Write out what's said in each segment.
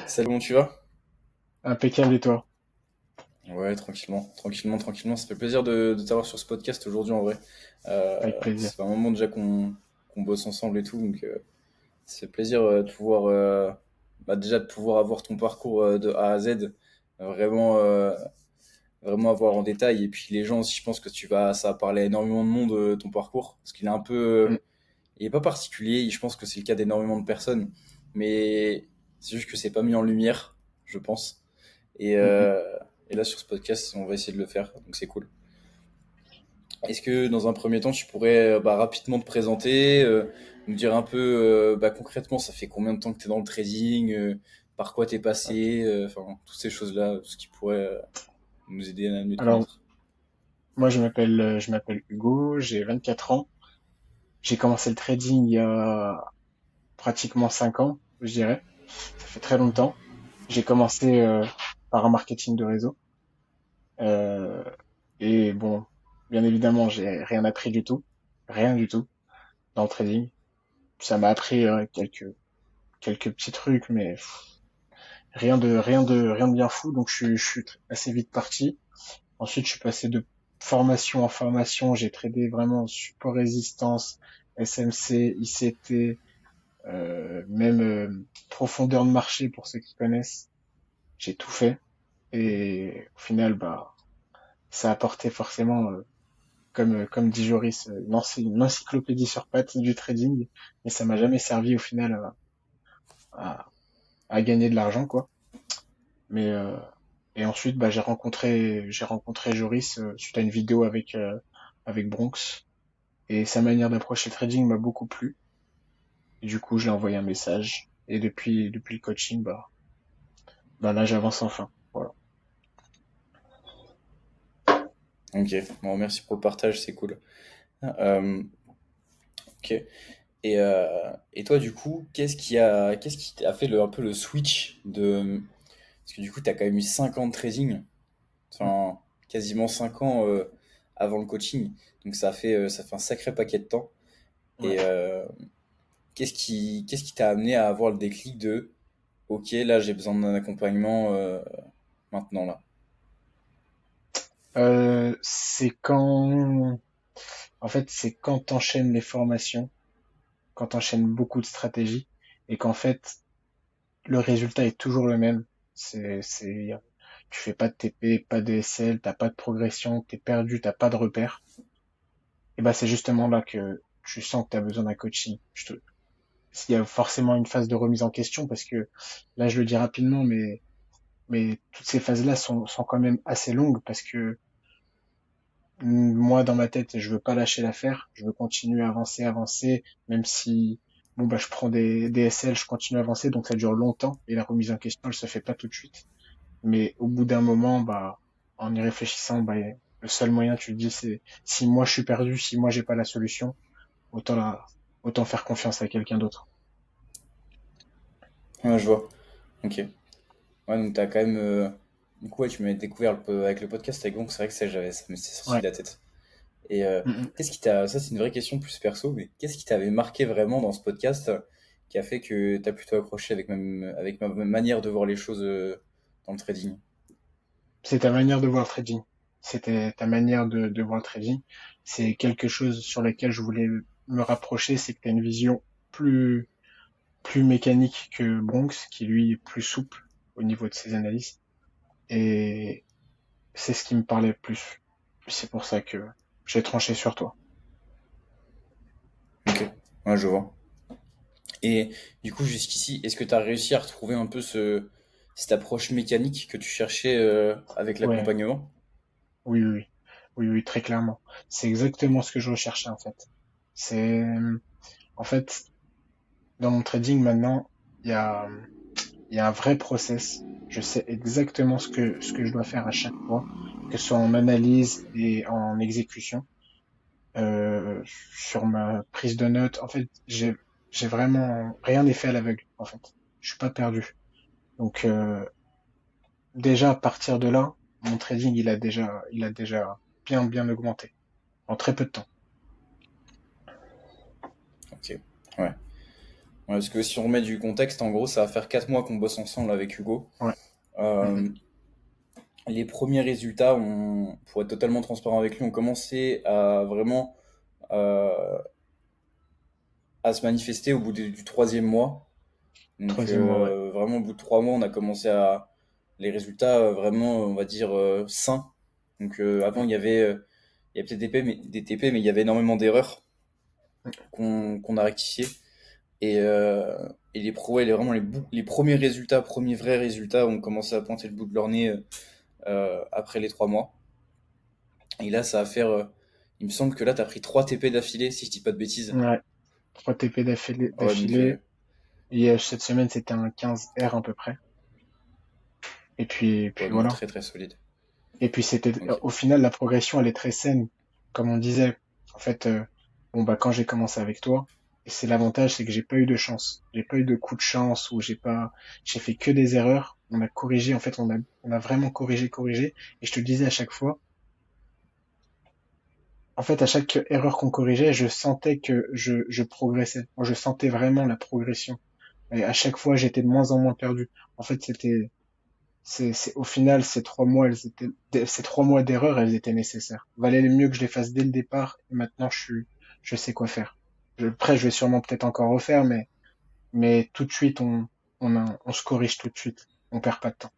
Salut, comment tu vas? Impeccable et toi? Ouais, tranquillement, tranquillement, tranquillement. Ça fait plaisir de t'avoir sur ce podcast aujourd'hui en vrai. Avec plaisir. Ça fait un moment déjà qu'on bosse ensemble et tout, donc ça fait plaisir de pouvoir déjà de pouvoir avoir ton parcours de A à Z, vraiment vraiment avoir en détail. Et puis les gens aussi, je pense que ça va parler à énormément de monde ton parcours, parce qu'il est un peu, Mm, il est pas particulier. Je pense que c'est le cas d'énormément de personnes, mais c'est juste que c'est pas mis en lumière, je pense. Et, mm, mm. euh, et là, sur ce podcast, on va essayer de le faire, donc c'est cool. Est-ce que dans un premier temps, tu pourrais rapidement te présenter, nous dire un peu concrètement, ça fait combien de temps que tu es dans le trading, par quoi tu es Ok. passé, enfin, toutes ces choses-là, ce qui pourrait nous aider à mieux te Alors, connaître. moi, je m'appelle Hugo, j'ai 24 ans. J'ai commencé le trading il y a pratiquement 5 ans, je dirais. Ça fait très longtemps. J'ai commencé par un marketing de réseau. Euh, et bon, bien évidemment, j'ai rien appris du tout. Rien du tout dans le trading. Ça m'a appris quelques petits trucs, mais rien de bien fou. Donc, je suis assez vite parti. Ensuite, je suis passé de formation en formation. J'ai tradé vraiment support résistance, SMC, ICT, même profondeur de marché pour ceux qui connaissent. J'ai tout fait. Et au final, bah, ça a apporté forcément, comme dit Joris, une encyclopédie sur pattes du trading. Mais ça m'a jamais servi au final à, à gagner de l'argent, quoi. Mais et ensuite, bah, j'ai rencontré Joris suite à une vidéo avec Bronx. Et sa manière d'approcher le trading m'a beaucoup plu. Et du coup, je l'ai envoyé un message. Et depuis le coaching, bah là, j'avance enfin. Voilà. Ok, bon, merci pour le partage, c'est cool. Ok. Et toi, du coup, qu'est-ce qui t'a fait un peu le switch de... Parce que du coup, tu as quand même eu 5 ans de trading, Mm. enfin, quasiment 5 ans avant le coaching. Donc ça fait un sacré paquet de temps. Ouais. Et qu'est-ce qui t'a amené à avoir le déclic de OK, là j'ai besoin d'un accompagnement maintenant là. C'est quand t'enchaînes les formations, quand t'enchaînes beaucoup de stratégies, et qu'en fait, le résultat est toujours le même. Tu fais pas de TP, pas de SL, t'as pas de progression, t'es perdu, t'as pas de repère. Et bah, c'est justement là que tu sens que t'as besoin d'un coaching. Il y a forcément une phase de remise en question parce que là, je le dis rapidement, mais toutes ces phases-là sont quand même assez longues parce que moi, dans ma tête, je veux pas lâcher l'affaire. Je veux continuer à avancer, avancer, même si, bon, bah, je prends des SL, je continue à avancer, donc ça dure longtemps et la remise en question, elle se fait pas tout de suite. Mais au bout d'un moment, bah, en y réfléchissant, bah, le seul moyen, tu te dis, c'est si moi je suis perdu, si moi j'ai pas la solution, autant la, autant faire confiance à quelqu'un d'autre. Ouais, je vois. OK. Ouais, donc t'as quand même du coup ouais, tu m'as découvert avec le podcast avec Gonk, c'est vrai que ça me s'est sorti Ouais. de la tête. Et Mm, qu'est-ce qui t'a ça c'est une vraie question plus perso, mais qu'est-ce qui t'avait marqué vraiment dans ce podcast qui a fait que t'as plutôt accroché avec ma manière de voir les choses dans le trading? C'est ta manière de voir le trading. C'était ta manière de voir le trading. C'est quelque chose sur lequel je voulais me rapprocher, c'est que tu as une vision plus, plus mécanique que Bronx, qui lui est plus souple au niveau de ses analyses. Et c'est ce qui me parlait le plus. C'est pour ça que j'ai tranché sur toi. OK. Ouais, je vois. Et du coup, jusqu'ici, est-ce que tu as réussi à retrouver un peu cette approche mécanique que tu cherchais avec Ouais, l'accompagnement? oui, oui, oui, oui, oui, très clairement. C'est exactement ce que je recherchais en fait. C'est, en fait, dans mon trading maintenant, il y a, il y a un vrai process. Je sais exactement ce que je dois faire à chaque fois, que ce soit en analyse et en exécution. Sur ma prise de notes, en fait, j'ai vraiment rien n'est fait à l'aveugle. En fait, je suis pas perdu. Donc déjà à partir de là, mon trading il a déjà bien augmenté en très peu de temps. Ok. Ouais. Ouais, parce que si on remet du contexte, en gros, ça va faire 4 mois qu'on bosse ensemble avec Hugo. Ouais. Mhm. Euh, les premiers résultats, pour être totalement transparent avec lui, ont commencé à vraiment euh, à se manifester au bout du troisième mois. Donc Troisième mois, ouais. vraiment au bout de 3 mois, on a commencé à les résultats vraiment, on va dire sains. Donc avant, Mhm. il y avait peut-être des TP, mais il y avait énormément d'erreurs qu'on a rectifiées. Et, euh, et ouais, vraiment les premiers résultats, premiers vrais résultats, ont commencé à pointer le bout de leur nez après les 3 mois. Et là, ça va faire. Il me semble que là, t'as pris 3 TP d'affilée, si je dis pas de bêtises. Ouais. 3 TP Ouais, donc d'affilée. Et cette semaine, c'était un 15 R à peu près. ouais, Puis donc voilà. très très solide. Et puis c'était, Ok. au final, la progression, elle est très saine. Comme on disait, en fait, bon, bah, quand j'ai commencé avec toi, et c'est l'avantage, c'est que j'ai pas eu de chance. J'ai pas eu de coup de chance ou j'ai fait que des erreurs. On a corrigé, en fait, on a vraiment corrigé. Et je te disais à chaque fois, en fait, à chaque erreur qu'on corrigeait, je sentais que je progressais. Moi, je sentais vraiment la progression. Et à chaque fois, j'étais de moins en moins perdu. En fait, au final, ces 3 mois d'erreur, elles étaient nécessaires. Valait mieux que je les fasse dès le départ. Et maintenant, je sais quoi faire. Après, je vais sûrement peut-être encore refaire, mais tout de suite, on se corrige tout de suite. On perd pas de temps.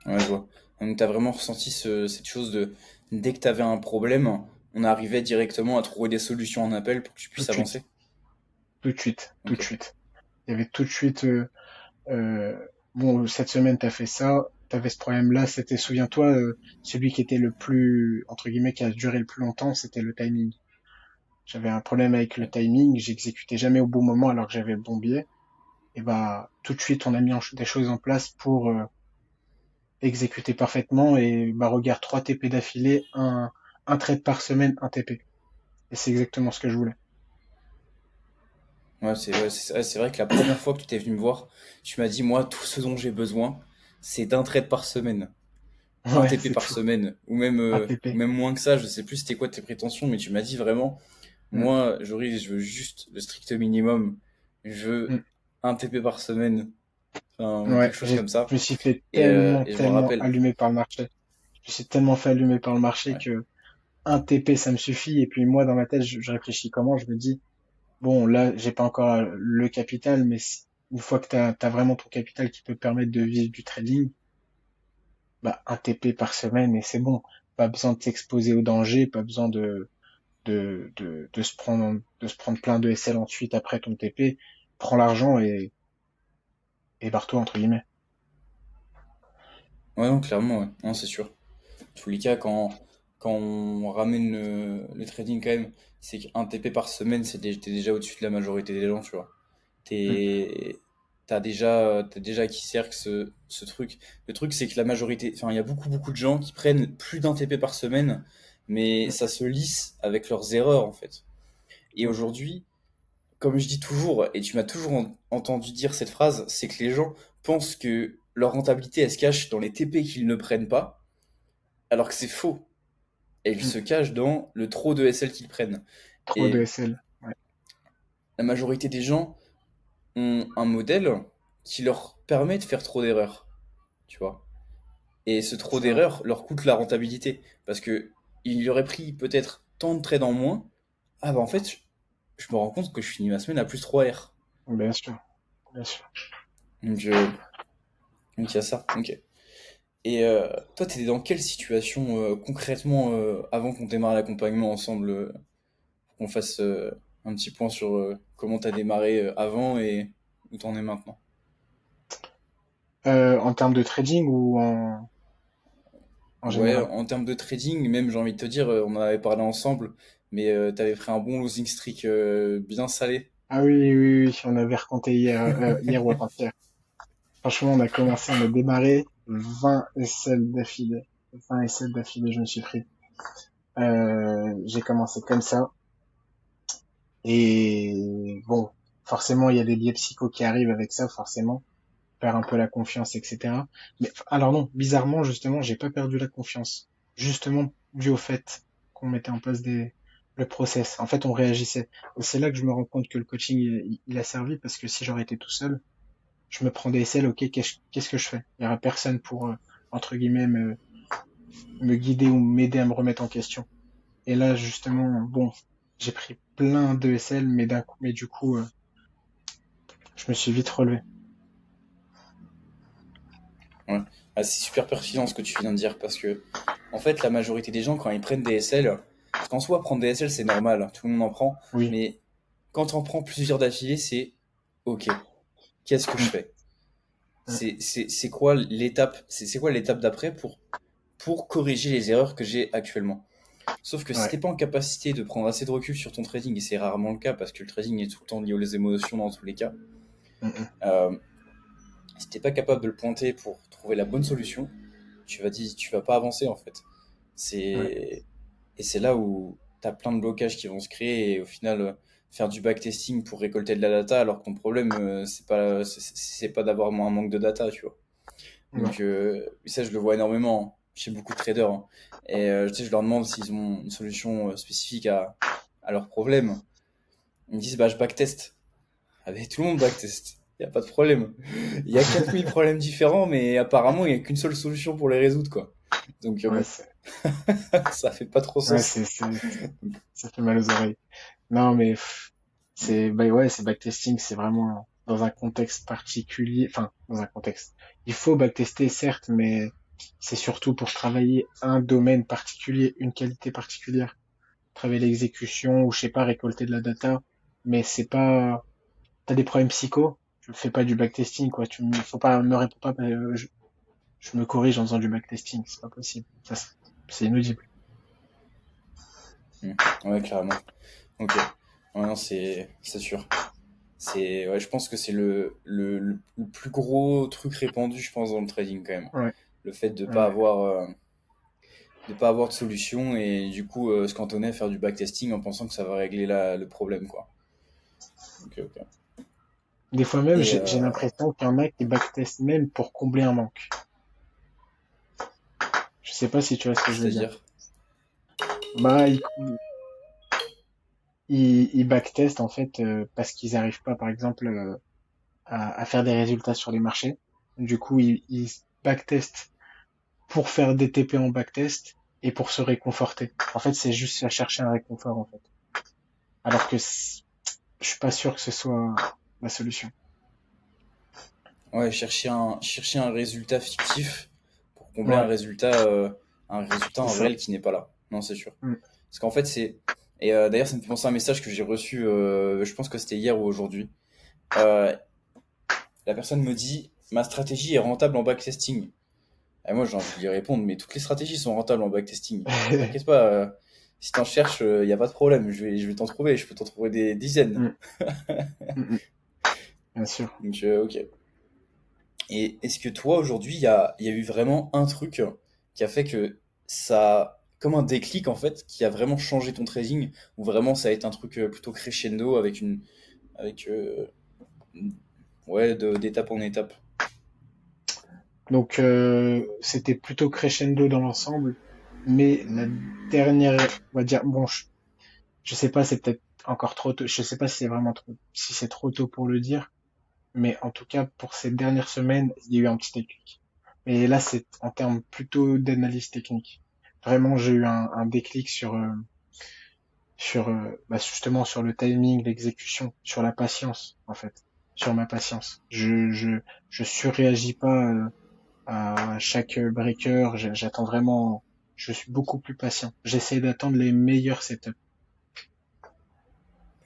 Ouais, je vois. Donc t'as vraiment ressenti cette chose de dès que t'avais un problème, on arrivait directement à trouver des solutions en appel pour que tu Tout puisses de suite. avancer. Tout de suite. Tout de Ok. suite. Il y avait tout de suite, euh, bon, cette semaine, t'as fait ça. T'avais ce problème-là. C'était, souviens-toi, celui qui était le plus, entre guillemets, qui a duré le plus longtemps, c'était le timing. J'avais un problème avec le Ouais. timing, j'exécutais jamais au bon moment alors que j'avais le bon biais. Et bah, tout de suite, on a mis des choses en place pour exécuter parfaitement. Et bah, regarde, 3 TP d'affilée, un trade par semaine, un TP. Et c'est exactement ce que je voulais. Ouais, c'est vrai que la première fois que tu t'es venu me voir, tu m'as dit, moi, tout ce dont j'ai besoin, c'est d'un trade par semaine, un Ouais, TP c'est par tout. semaine, Un ou TP. même moins que ça, je sais plus c'était quoi tes prétentions, mais tu m'as dit vraiment, Mm, moi, Joris, je veux juste le strict minimum, je veux mm. un TP par semaine, enfin, Ouais, quelque chose comme je ça. me suis fait Et je me tellement rappelle, allumé par le marché. Je me suis tellement fait allumer par le marché ouais, que un TP, ça me suffit. Et puis moi, dans ma tête, je réfléchis comment, je me dis, bon, là, j'ai pas encore le capital, mais une fois que t'as vraiment ton capital qui peut te permettre de vivre du trading, bah, un TP par semaine et c'est bon. Pas besoin de s'exposer au danger, pas besoin de se prendre plein de SL ensuite après ton TP. Prends l'argent et barre-toi, entre guillemets. ouais, non, clairement, ouais, non, c'est sûr. Tous les cas, quand on ramène le trading quand même, c'est qu'un TP par semaine, t'es déjà au-dessus de la majorité des gens, tu vois. Mm. T'es, t'as déjà acquis certes ce truc. Le truc, c'est que la majorité, enfin, il y a beaucoup de gens qui prennent plus d'un TP par semaine, mais Mm. ça se lisse avec leurs erreurs, en fait. Et Mm. aujourd'hui, comme je dis toujours, et tu m'as toujours entendu dire cette phrase, c'est que les gens pensent que leur rentabilité, elle se cache dans les TP qu'ils ne prennent pas, alors que c'est faux. Elle Mm. se cache dans le trop de SL qu'ils prennent. Trop de Et SL. Ouais. la majorité des gens ont un modèle qui leur permet de faire trop d'erreurs, tu vois. Et ce trop C'est vrai. d'erreurs leur coûte la rentabilité. Parce que il y aurait pris peut-être tant de trades en moins. Ah bah en fait, je me rends compte que je finis ma semaine à plus 3 R. Bien sûr. Bien sûr. Donc, donc il y a ça. Ok. Et toi, t'étais dans quelle situation concrètement avant qu'on démarre l'accompagnement ensemble, pour qu'on fasse un petit point sur comment t'as démarré avant et où t'en es maintenant? En termes de trading ou en Ouais, général? en termes de trading, même j'ai envie de te dire, on en avait parlé ensemble, mais t'avais pris un bon losing streak bien salé. Ah oui, oui, oui, oui, on avait raconté hier ou avant-hier. Franchement, on a démarré 20 SL d'affilée. 20 SL d'affilée, je me suis pris. J'ai commencé comme ça. Et bon, forcément, il y a des biais psycho qui arrivent avec ça, forcément. Perd un peu la confiance, etc. Mais alors non, bizarrement, justement, j'ai pas perdu la confiance. Justement, dû au fait qu'on mettait en place le process. En fait, on réagissait. Et c'est là que je me rends compte que le coaching, il a servi parce que si j'aurais été tout seul, je me prends des SL, ok, qu'est-ce que je fais? Il y aura personne pour, entre guillemets, me guider ou m'aider à me remettre en question. Et là, justement, bon, j'ai pris plein de SL, mais du coup, je me suis vite relevé. Ouais. Ah, c'est super pertinent ce que tu viens de dire parce que, en fait, la majorité des gens, quand ils prennent des SL, parce qu'en soi, prendre des SL, c'est normal, tout le monde en prend, Oui. mais quand on prend plusieurs d'affilée, c'est OK, qu'est-ce que je Mm, fais? mm. C'est quoi l'étape, c'est quoi l'étape d'après pour corriger les erreurs que j'ai actuellement? Sauf que si Ouais. t'es pas en capacité de prendre assez de recul sur ton trading, et c'est rarement le cas parce que le trading est tout le temps lié aux émotions dans tous les cas, Mm, mm. euh, si t'es pas capable de le pointer pour trouver la bonne solution, tu vas pas avancer en fait. Ouais. C'est et c'est là où t'as plein de blocages qui vont se créer et au final faire du backtesting pour récolter de la data alors que ton problème c'est pas d'avoir un manque de data, tu vois. Ouais. Donc ça je le vois énormément chez beaucoup de traders, hein. Et tu sais, je leur demande s'ils ont une solution spécifique à leur problème. Ils me disent bah je backtest. Ah mais tout le monde backtest. Il y a pas de problème. Il y a 4000 problèmes différents mais apparemment il y a qu'une seule solution pour les résoudre quoi. Donc Ouais, bon, ça fait pas trop ouais, sens. ça fait mal aux oreilles. Non, mais bah ouais, c'est backtesting, c'est vraiment dans un contexte particulier, enfin, dans un contexte. Il faut backtester, certes, mais c'est surtout pour travailler un domaine particulier, une qualité particulière. Travailler l'exécution ou je sais pas, récolter de la data, mais c'est pas, t'as des problèmes psycho, tu fais pas du backtesting, quoi. Faut pas, me réponds pas, je me corrige en faisant du backtesting, c'est pas possible. C'est inaudible. Hmm. Ouais, clairement. Ok. Ouais, non, c'est sûr. Ouais, je pense que c'est le plus gros truc répandu, je pense, dans le trading quand même. Ouais, Le fait de pas ouais. avoir de solution et du coup se cantonner à faire du backtesting en pensant que ça va régler le problème, quoi. Ok, ok. Des fois même, Et j'ai l'impression qu'il y en a qui backtestent même pour combler un manque. Je sais pas si tu vois ce que je veux dire. c'est-à-dire, Bah, ils backtestent en fait parce qu'ils n'arrivent pas, par exemple, à faire des résultats sur les marchés. Du coup, ils backtestent pour faire des TP en backtest et pour se réconforter. En fait, c'est juste à chercher un réconfort en fait. Alors que je suis pas sûr que ce soit la solution. ouais, chercher un résultat fictif pour combler Ouais, un résultat c'est en ça. réel qui n'est pas là. Non, c'est sûr. Mm. Parce qu'en fait, et d'ailleurs, ça me fait penser à un message que j'ai reçu, je pense que c'était hier ou aujourd'hui. Euh, la personne me dit, ma stratégie est rentable en backtesting. Et moi, j'ai envie de lui répondre, mais toutes les stratégies sont rentables en backtesting. T'inquiète pas, si t'en cherches, il n'y a pas de problème. Je vais t'en trouver, je peux t'en trouver des dizaines. Mm, mm, mm. Bien sûr. Donc, ok. Et est-ce que toi, aujourd'hui, il y a eu vraiment un truc qui a fait que comme un déclic en fait, qui a vraiment changé ton trading, ou vraiment ça a été un truc plutôt crescendo avec, ouais, d'étape en étape. Donc c'était plutôt crescendo dans l'ensemble, mais la dernière, on va dire, bon, je sais pas, c'est peut-être encore trop tôt, je sais pas si c'est vraiment trop, si c'est trop tôt pour le dire, mais en tout cas pour ces dernières semaines, il y a eu un petit déclic. Et là, c'est en termes plutôt d'analyse technique. Vraiment, j'ai eu un déclic bah, justement sur le timing, l'exécution, sur la patience en fait, sur ma patience. Je surréagis pas. À chaque breaker, j'attends vraiment, je suis beaucoup plus patient. J'essaie d'attendre les meilleurs setups.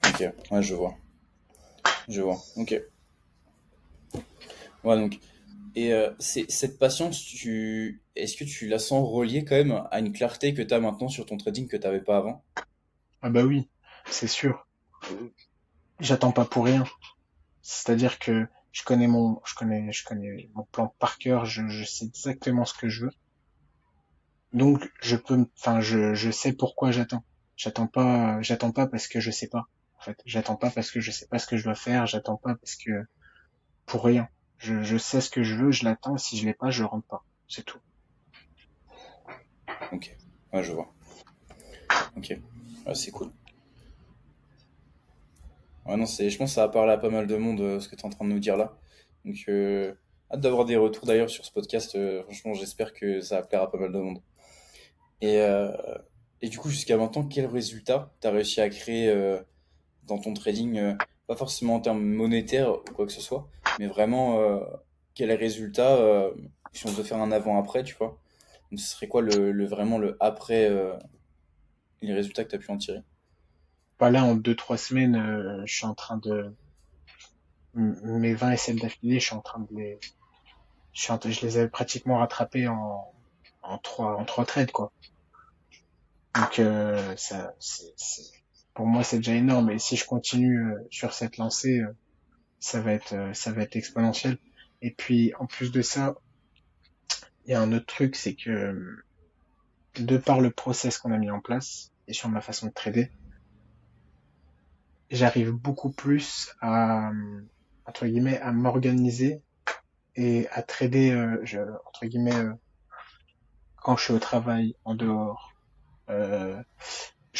Ok, ouais, je vois. Je vois. Ok. Ouais, donc. Et cette patience, est-ce que tu la sens reliée quand même à une clarté que tu as maintenant sur ton trading que tu n'avais pas avant? Ah bah oui, c'est sûr. J'attends pas pour rien. C'est-à-dire que je connais mon plan par cœur, je sais exactement ce que je veux. Donc, je sais pourquoi j'attends. J'attends pas parce que je sais pas. En fait, j'attends pas parce que je sais pas ce que je dois faire, j'attends pas parce que, pour rien. Je sais ce que je veux, je l'attends, si je l'ai pas, je rentre pas. C'est tout. Ok. Ouais, je vois. Ok. Ouais, c'est cool. Ouais, non, je pense que ça va parler à pas mal de monde, ce que tu es en train de nous dire là. Donc, hâte d'avoir des retours d'ailleurs sur ce podcast. Franchement, j'espère que ça va plaire à pas mal de monde. Et, euh, et du coup, jusqu'à maintenant, quel résultat tu as réussi à créer dans ton trading, pas forcément en termes monétaires ou quoi que ce soit, mais vraiment, quel résultat, si on devait faire un avant-après, tu vois, donc ce serait quoi vraiment le après, les résultats que tu as pu en tirer? Bah là, en 2, 3 semaines, je suis en train de mes 20 essais d'affilée, je suis en train de les je les avais pratiquement rattrapés en trois trades, quoi. Donc ça pour moi c'est déjà énorme, et si je continue sur cette lancée, ça va être exponentiel. Et puis en plus de ça, il y a un autre truc, c'est que de par le process qu'on a mis en place et sur ma façon de trader, j'arrive beaucoup plus à entre guillemets à m'organiser et à trader entre guillemets quand je suis au travail, en dehors. Je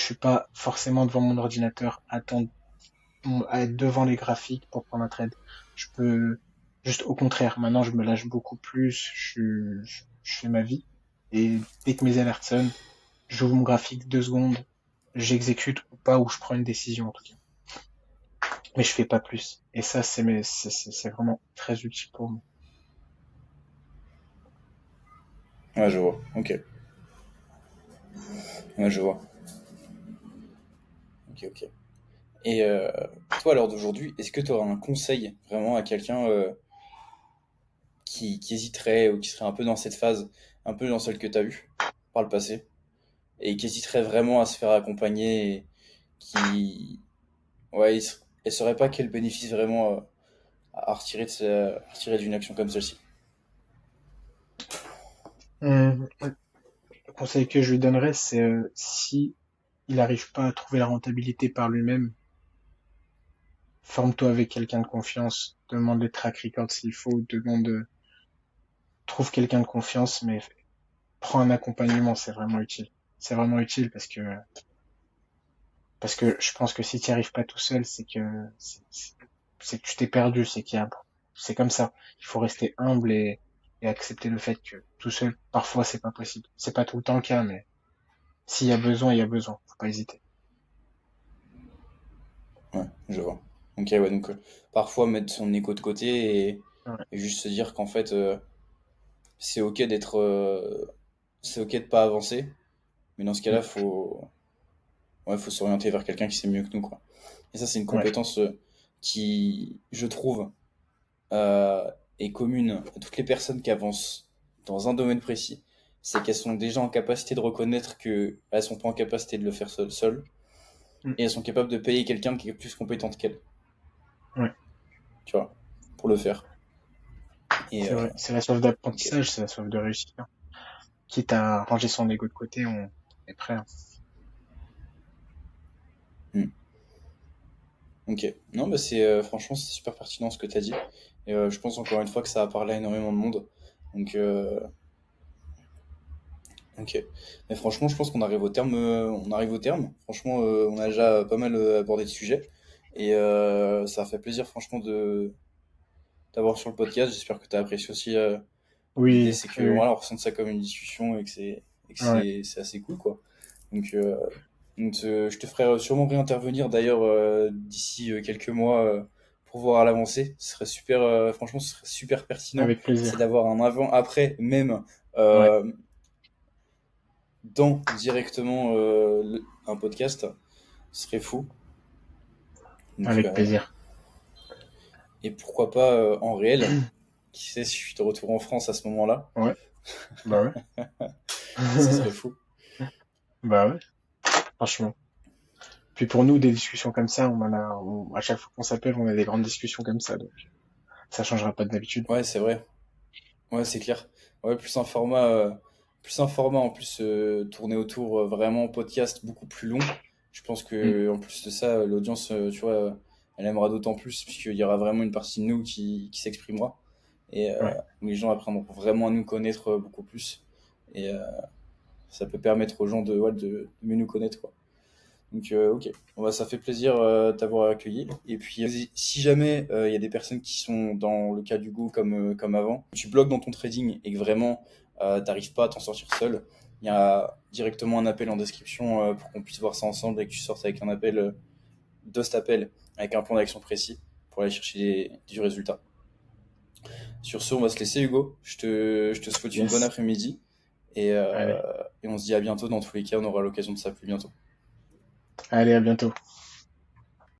suis pas forcément devant mon ordinateur à être devant les graphiques pour prendre un trade. Je peux juste au contraire. Maintenant, je me lâche beaucoup plus. Je fais ma vie, et dès que mes alertes sonnent, j'ouvre mon graphique 2 secondes, j'exécute ou pas, ou je prends une décision en tout cas. Mais je fais pas plus. Et ça, c'est vraiment très utile pour moi. Ouais, je vois. Ok. Ouais, je vois. Ok, ok. Et toi, à l'heure d'aujourd'hui, est-ce que tu auras un conseil vraiment à quelqu'un qui hésiterait ou qui serait un peu dans cette phase, un peu dans celle que tu as eue par le passé, et qui hésiterait vraiment à se faire accompagner, et qui, ouais, elle saurait pas quel bénéfice vraiment à retirer à retirer d'une action comme celle-ci. Le conseil que je lui donnerais, c'est si il n'arrive pas à trouver la rentabilité par lui-même, forme-toi avec quelqu'un de confiance, demande les track records s'il faut, trouve quelqu'un de confiance, mais prends un accompagnement, c'est vraiment utile. C'est vraiment utile parce que je pense que si tu n'y arrives pas tout seul, c'est que tu t'es perdu, c'est comme ça. Il faut rester humble et accepter le fait que tout seul, parfois, c'est pas possible. C'est pas tout le temps le cas, mais s'il y a besoin, il y a besoin. Faut pas hésiter. Ouais, je vois. Ok, ouais, donc parfois mettre son écho de côté, Ouais, et juste se dire qu'en fait, c'est ok d'être, c'est ok de pas avancer, mais dans ce cas-là, mm, ouais, faut s'orienter vers quelqu'un qui sait mieux que nous, quoi. Et ça, c'est une ouais, compétence qui, je trouve, euh, est commune à toutes les personnes qui avancent dans un domaine précis. C'est qu'elles sont déjà en capacité de reconnaître qu'elles sont pas en capacité de le faire seules, mm, et elles sont capables de payer quelqu'un qui est plus compétent qu'elles, ouais. tu vois, pour le faire. Et C'est vrai. C'est la soif ok. d'apprentissage, c'est la soif de réussir. Quitte à ranger son ego de côté, on est prêt, hein. Hmm. Ok. Non, bah franchement, c'est super pertinent ce que tu as dit. Et je pense encore une fois que ça a parlé à énormément de monde. Donc, ok. Mais franchement, je pense qu'on arrive au terme. On arrive au terme. Franchement, on a déjà pas mal abordé le sujet. Et ça a fait plaisir, franchement, de t'avoir sur le podcast. J'espère que tu as apprécié aussi. L'idée, Oui, c'est que oui, oui. voilà, on ressente ça comme une discussion, et que Ouais. c'est assez cool, quoi. Donc, je te ferai sûrement réintervenir d'ailleurs d'ici quelques mois pour voir l'avancée. Ce serait super, franchement, ce serait super pertinent. Avec C'est plaisir. d'avoir un avant-après, même Ouais. euh, dans directement un podcast. Ce serait fou. Donc, Avec plaisir. et pourquoi pas en réel. Qui sait si je suis de retour en France à ce moment-là. Ouais. Bah ouais. Ça serait fou. Bah ouais. Franchement. Puis pour nous, des discussions comme ça, à chaque fois qu'on s'appelle, on a des grandes discussions comme ça, donc ça changera pas d'habitude. Ouais, c'est vrai. Ouais, c'est clair. Ouais, plus un format en plus tourné autour vraiment podcast beaucoup plus long. Je pense Mm. que en plus de ça, l'audience, tu vois, elle aimera d'autant plus puisqu'il y aura vraiment une partie de nous qui s'exprimera, et Ouais. où les gens apprendront vraiment à nous connaître beaucoup plus, et ça peut permettre aux gens de, ouais, de mieux nous connaître, quoi. Donc, ok. Bon, bah, ça fait plaisir t'avoir accueilli. Et puis, si jamais il y a des personnes qui sont dans le cas d'Hugo comme avant, tu bloques dans ton trading et que vraiment t'arrives pas à t'en sortir seul, il y a directement un appel en description pour qu'on puisse voir ça ensemble et que tu sortes avec un appel, de cet appel, avec un plan d'action précis pour aller chercher du résultat. Sur ce, on va se laisser, Hugo. Je te souhaite une bonne Yes. après-midi et, euh, Allez. et on se dit à bientôt. Dans tous les cas, on aura l'occasion de s'appeler bientôt. Allez, à bientôt.